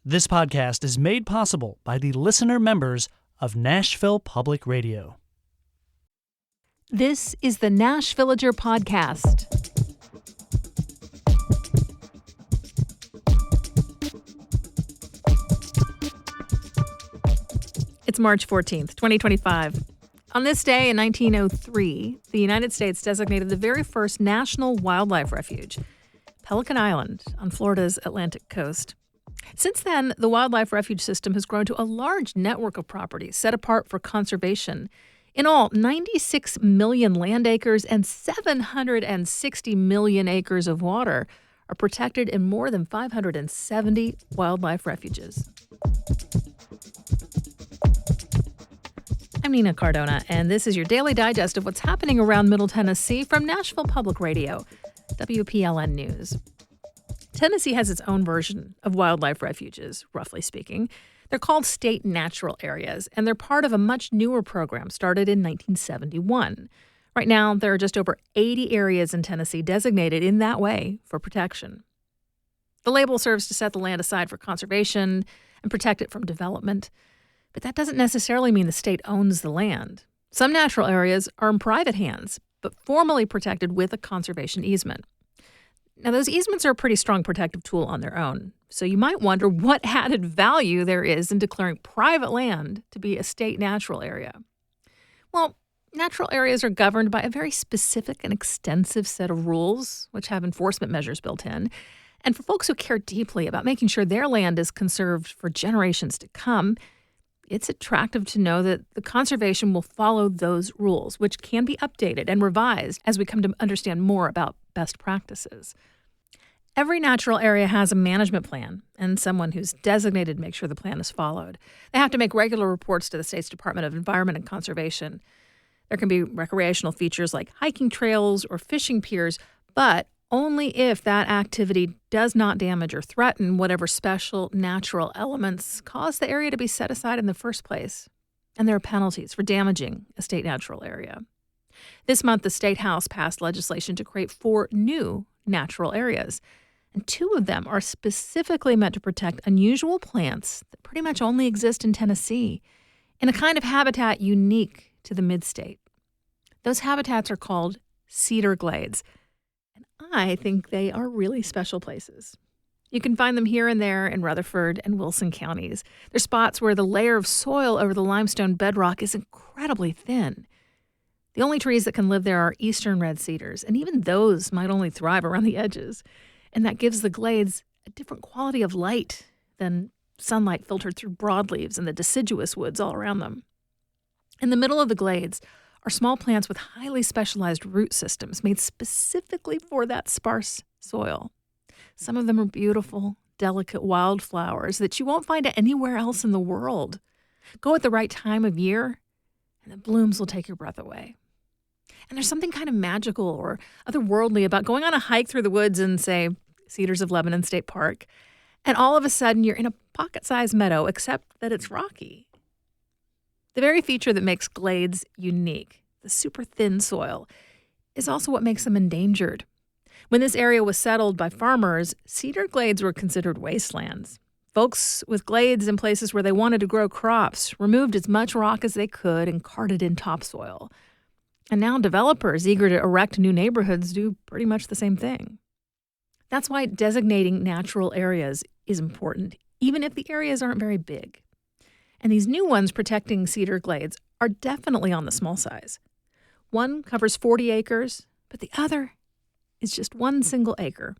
This podcast is made possible by the listener members of Nashville Public Radio. This is the Nashvillager Podcast. It's March 14th, 2025. On this day in 1903, the United States designated the very first national wildlife refuge, Pelican Island on Florida's Atlantic coast. Since then, the wildlife refuge system has grown to a large network of properties set apart for conservation. In all, 96 million land acres and 760 million acres of water are protected in more than 570 wildlife refuges. I'm Nina Cardona, and this is your daily digest of what's happening around Middle Tennessee from Nashville Public Radio, WPLN News. Tennessee has its own version of wildlife refuges, roughly speaking. They're called state natural areas, and they're part of a much newer program started in 1971. Right now, there are just over 80 areas in Tennessee designated in that way for protection. The label serves to set the land aside for conservation and protect it from development, but that doesn't necessarily mean the state owns the land. Some natural areas are in private hands, but formally protected with a conservation easement. Now, those easements are a pretty strong protective tool on their own, so you might wonder what added value there is in declaring private land to be a state natural area. Well, natural areas are governed by a very specific and extensive set of rules, which have enforcement measures built in. And for folks who care deeply about making sure their land is conserved for generations to come, it's attractive to know that the conservation will follow those rules, which can be updated and revised as we come to understand more about best practices. Every natural area has a management plan and someone who's designated to make sure the plan is followed. They have to make regular reports to the state's Department of Environment and Conservation. There can be recreational features like hiking trails or fishing piers, but only if that activity does not damage or threaten whatever special natural elements cause the area to be set aside in the first place. And there are penalties for damaging a state natural area. This month, the State House passed legislation to create 4 new natural areas, and 2 of them are specifically meant to protect unusual plants that pretty much only exist in Tennessee, in a kind of habitat unique to the mid-state. Those habitats are called cedar glades, and I think they are really special places. You can find them here and there in Rutherford and Wilson counties. They're spots where the layer of soil over the limestone bedrock is incredibly thin. The only trees that can live there are eastern red cedars, and even those might only thrive around the edges. And that gives the glades a different quality of light than sunlight filtered through broadleaves and the deciduous woods all around them. In the middle of the glades are small plants with highly specialized root systems made specifically for that sparse soil. Some of them are beautiful, delicate wildflowers that you won't find anywhere else in the world. Go at the right time of year, and the blooms will take your breath away. And there's something kind of magical or otherworldly about going on a hike through the woods in, say, Cedars of Lebanon State Park, and all of a sudden you're in a pocket-sized meadow, except that it's rocky. The very feature that makes glades unique, the super thin soil, is also what makes them endangered. When this area was settled by farmers, cedar glades were considered wastelands. Folks with glades in places where they wanted to grow crops removed as much rock as they could and carted in topsoil. And now developers eager to erect new neighborhoods do pretty much the same thing. That's why designating natural areas is important, even if the areas aren't very big. And these new ones protecting cedar glades are definitely on the small size. One covers 40 acres, but the other is just 1 single acre.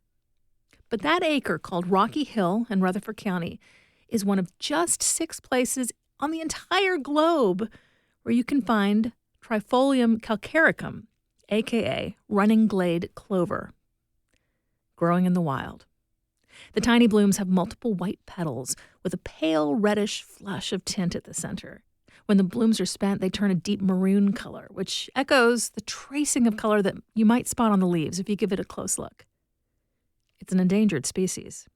But that acre, called Rocky Hill in Rutherford County, is one of just 6 places on the entire globe where you can find Trifolium calcaricum, a.k.a. running glade clover, growing in the wild. The tiny blooms have multiple white petals with a pale reddish flush of tint at the center. When the blooms are spent, they turn a deep maroon color, which echoes the tracing of color that you might spot on the leaves if you give it a close look. It's an endangered species.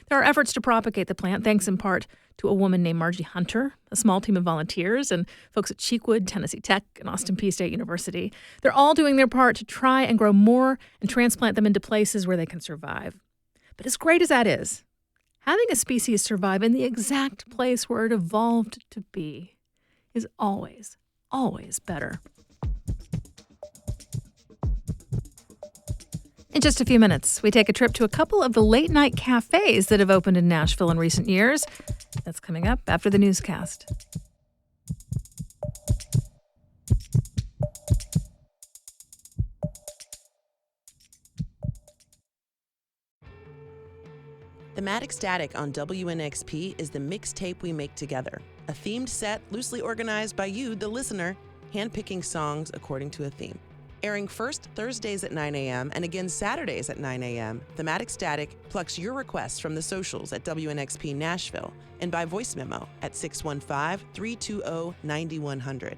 There are efforts to propagate the plant, thanks in part to a woman named Margie Hunter, a small team of volunteers, and folks at Cheekwood, Tennessee Tech, and Austin Peay State University. They're all doing their part to try and grow more and transplant them into places where they can survive. But as great as that is, Having a species survive in the exact place where it evolved to be is always, always better. In just a few minutes, we take a trip to a couple of the late-night cafes that have opened in Nashville in recent years. That's coming up after the newscast. Thematic Static on WNXP is the mixtape we make together. A themed set loosely organized by you, the listener, handpicking songs according to a theme. Airing first Thursdays at 9 a.m. and again Saturdays at 9 a.m., Thematic Static plucks your requests from the socials at WNXP Nashville and by voice memo at 615-320-9100.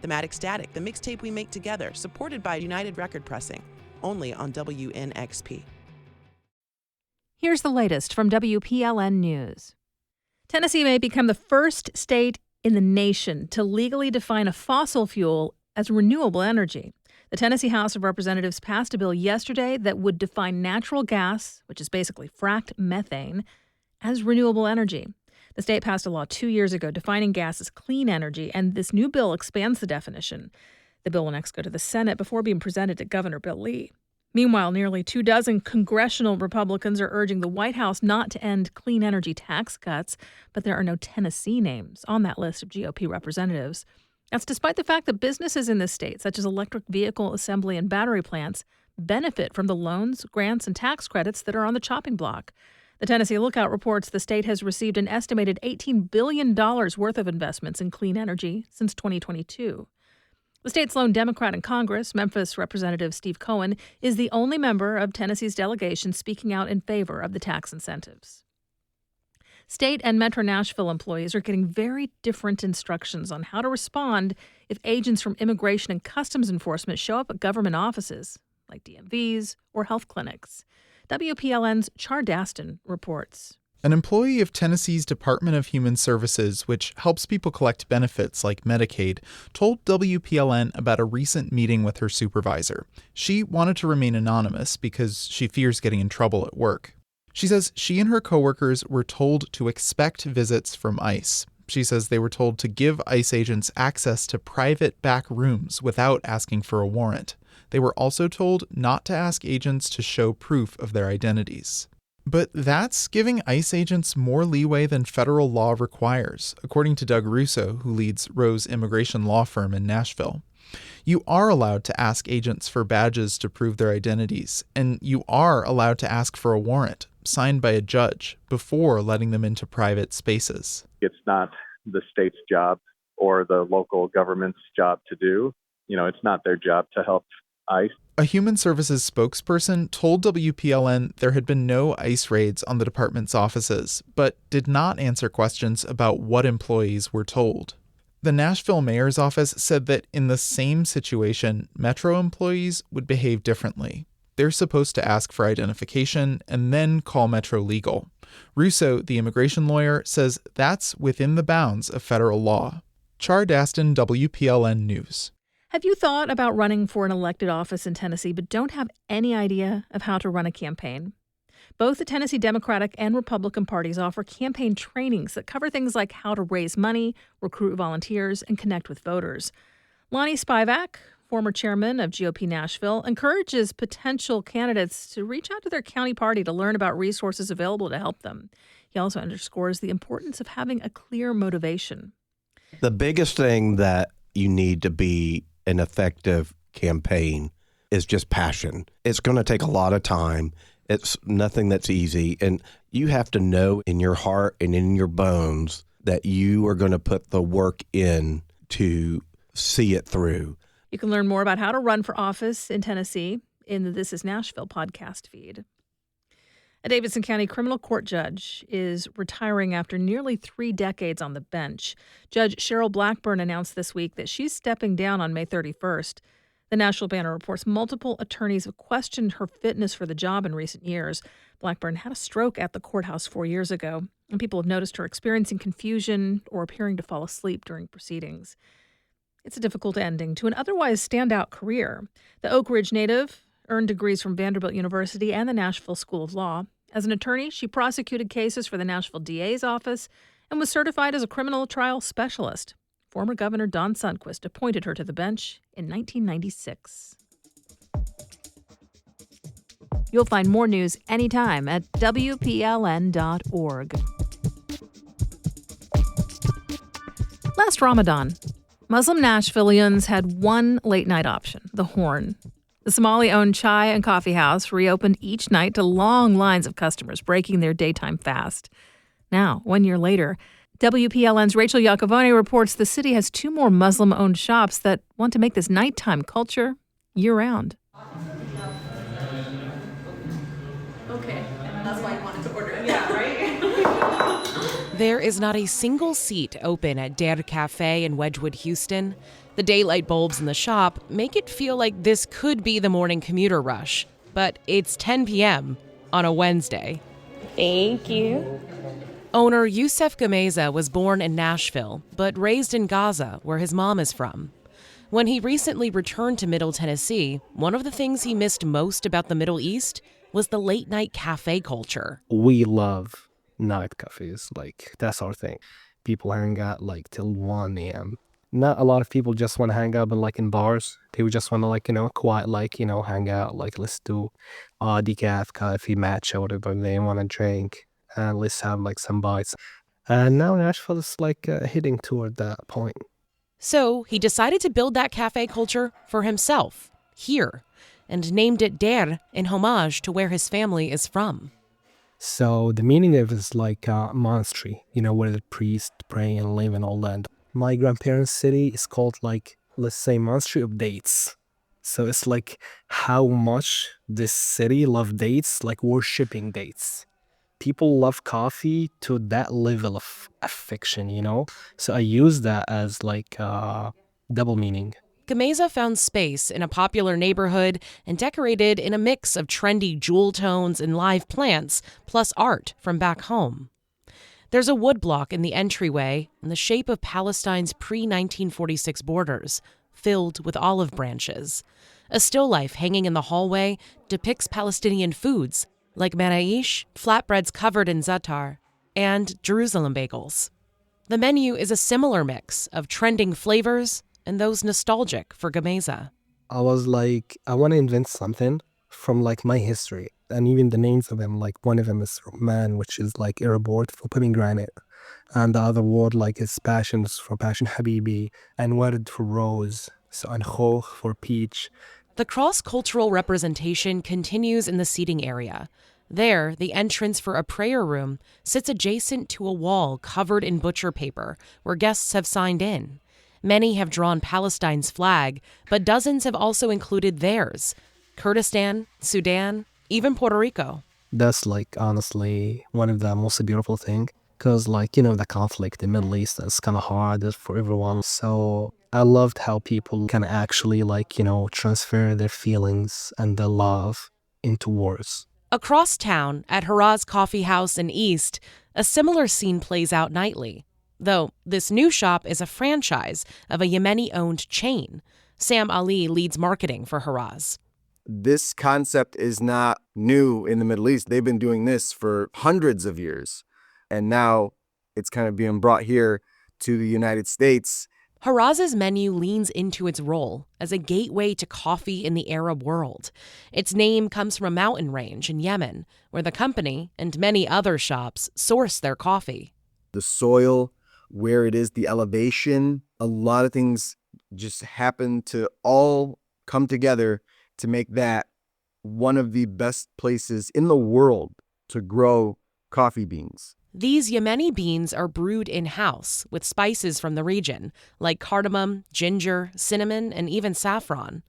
Thematic Static, the mixtape we make together, supported by United Record Pressing, only on WNXP. Here's the latest from WPLN News. Tennessee may become the first state in the nation to legally define a fossil fuel as renewable energy. The Tennessee House of Representatives passed a bill yesterday that would define natural gas, which is basically fracked methane, as renewable energy. The state passed a law 2 years ago defining gas as clean energy, and this new bill expands the definition. The bill will next go to the Senate before being presented to Governor Bill Lee. Meanwhile, nearly 24 congressional Republicans are urging the White House not to end clean energy tax cuts, but there are no Tennessee names on that list of GOP representatives. That's despite the fact that businesses in this state, such as electric vehicle assembly and battery plants, benefit from the loans, grants, and tax credits that are on the chopping block. The Tennessee Lookout reports the state has received an estimated $18 billion worth of investments in clean energy since 2022. The state's lone Democrat in Congress, Memphis Representative Steve Cohen, is the only member of Tennessee's delegation speaking out in favor of the tax incentives. State and Metro Nashville employees are getting very different instructions on how to respond if agents from Immigration and Customs Enforcement show up at government offices, like DMVs or health clinics. WPLN's Char Daston reports. An employee of Tennessee's Department of Human Services, which helps people collect benefits like Medicaid, told WPLN about a recent meeting with her supervisor. She wanted to remain anonymous because she fears getting in trouble at work. She says she and her coworkers were told to expect visits from ICE. She says they were told to give ICE agents access to private back rooms without asking for a warrant. They were also told not to ask agents to show proof of their identities. But that's giving ICE agents more leeway than federal law requires, according to Doug Russo, who leads Rowe's immigration law firm in Nashville. You are allowed to ask agents for badges to prove their identities, and you are allowed to ask for a warrant, signed by a judge, before letting them into private spaces. It's not the state's job or the local government's job to do. It's not their job to help ICE. A human services spokesperson told WPLN there had been no ICE raids on the department's offices, but did not answer questions about what employees were told. The Nashville mayor's office said that in the same situation, Metro employees would behave differently. They're supposed to ask for identification and then call Metro legal. Russo, the immigration lawyer, says that's within the bounds of federal law. Char Daston, WPLN News. Have you thought about running for an elected office in Tennessee but don't have any idea of how to run a campaign? Both the Tennessee Democratic and Republican parties offer campaign trainings that cover things like how to raise money, recruit volunteers, and connect with voters. Lonnie Spivak, former chairman of GOP Nashville, encourages potential candidates to reach out to their county party to learn about resources available to help them. He also underscores the importance of having a clear motivation. The biggest thing that you need to be an effective campaign is just passion. It's going to take a lot of time. It's nothing that's easy. And you have to know in your heart and in your bones that you are going to put the work in to see it through. You can learn more about how to run for office in Tennessee in the This Is Nashville podcast feed. A Davidson County criminal court judge is retiring after nearly 3 decades on the bench. Judge Cheryl Blackburn announced this week that she's stepping down on May 31st. The Nashville Banner reports multiple attorneys have questioned her fitness for the job in recent years. Blackburn had a stroke at the courthouse 4 years ago, and people have noticed her experiencing confusion or appearing to fall asleep during proceedings. It's a difficult ending to an otherwise standout career. The Oak Ridge native earned degrees from Vanderbilt University and the Nashville School of Law. As an attorney, she prosecuted cases for the Nashville DA's office and was certified as a criminal trial specialist. Former Governor Don Sundquist appointed her to the bench in 1996. You'll find more news anytime at WPLN.org. Last Ramadan, Muslim Nashvillians had one late-night option, the Horn. The Somali-owned chai and coffee house reopened each night to long lines of customers breaking their daytime fast. Now, 1 year later, WPLN's Rachel Iacovone reports the city has 2 more Muslim-owned shops that want to make this nighttime culture year-round. Okay, that's why I wanted to order it. Yeah, right? There is not a single seat open at Der Cafe in Wedgwood, Houston. The daylight bulbs in the shop make it feel like this could be the morning commuter rush, but it's 10 p.m. on a Wednesday. Thank you. Owner Youssef Gameza was born in Nashville, but raised in Gaza, where his mom is from. When he recently returned to Middle Tennessee, one of the things he missed most about the Middle East was the late-night cafe culture. We love night cafes. Like, that's our thing. People hang out like till 1 a.m. Not a lot of people just want to hang out in bars. They would just want to quiet, hang out, let's do decaf, coffee, matcha, whatever they want to drink. And let's have some bites. And now Nashville is heading toward that point. So he decided to build that cafe culture for himself, here, and named it Der in homage to where his family is from. So the meaning of it is monastery, where the priests pray and live and all that. My grandparents' city is called let's say monastery of dates. So it's how much this city love dates, worshipping dates. People love coffee to that level of affection, So I use that as double meaning. Gameza found space in a popular neighborhood and decorated in a mix of trendy jewel tones and live plants, plus art from back home. There's a woodblock in the entryway in the shape of Palestine's pre-1946 borders, filled with olive branches. A still life hanging in the hallway depicts Palestinian foods, like manaish, flatbreads covered in za'atar, and Jerusalem bagels. The menu is a similar mix of trending flavors and those nostalgic for Gameza. I was I want to invent something from my history. And even the names of them, one of them is Roman, which is Arab word for pomegranate. And the other word is passions for passion, habibi, and word for rose, so anjo for peach. The cross-cultural representation continues in the seating area. There, the entrance for a prayer room sits adjacent to a wall covered in butcher paper where guests have signed in. Many have drawn Palestine's flag, but dozens have also included theirs. Kurdistan, Sudan, even Puerto Rico. That's honestly one of the most beautiful thing. Because the conflict in the Middle East is kind of hard for everyone. So I loved how people can actually transfer their feelings and their love into words. Across town, at Haraz Coffee House in East, a similar scene plays out nightly. Though this new shop is a franchise of a Yemeni-owned chain. Sam Ali leads marketing for Haraz. This concept is not new in the Middle East. They've been doing this for hundreds of years. And now it's kind of being brought here to the United States. Haraz's menu leans into its role as a gateway to coffee in the Arab world. Its name comes from a mountain range in Yemen, where the company and many other shops source their coffee. The soil, where it is, the elevation, a lot of things just happen to all come together to make that one of the best places in the world to grow coffee beans. These Yemeni beans are brewed in-house with spices from the region, like cardamom, ginger, cinnamon, and even saffron.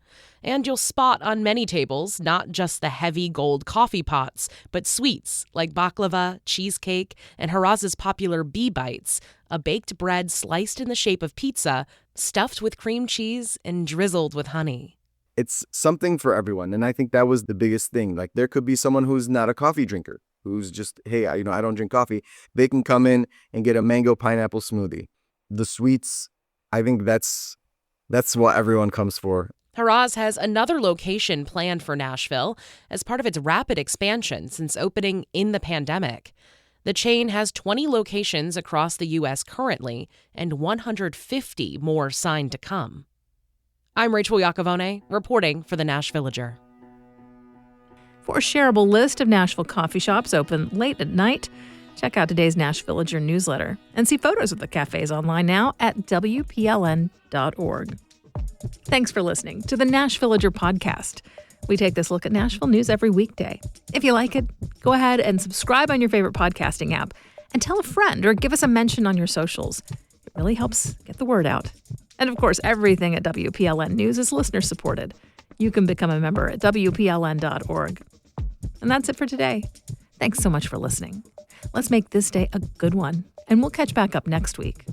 And you'll spot on many tables not just the heavy gold coffee pots, but sweets like baklava, cheesecake, and Haraz's popular bee bites, a baked bread sliced in the shape of pizza, stuffed with cream cheese and drizzled with honey. It's something for everyone. And I think that was the biggest thing. There could be someone who's not a coffee drinker, who's just, hey, I don't drink coffee. They can come in and get a mango pineapple smoothie. The sweets, I think that's what everyone comes for. Haraz has another location planned for Nashville as part of its rapid expansion since opening in the pandemic. The chain has 20 locations across the U.S. currently and 150 more signed to come. I'm Rachel Iacovone, reporting for the Nashvillager. For a shareable list of Nashville coffee shops open late at night, check out today's Nashvillager newsletter and see photos of the cafes online now at WPLN.org. Thanks for listening to the Nashvillager podcast. We take this look at Nashville news every weekday. If you like it, go ahead and subscribe on your favorite podcasting app and tell a friend or give us a mention on your socials. It really helps get the word out. And of course, everything at WPLN News is listener supported. You can become a member at WPLN.org. And that's it for today. Thanks so much for listening. Let's make this day a good one, and we'll catch back up next week.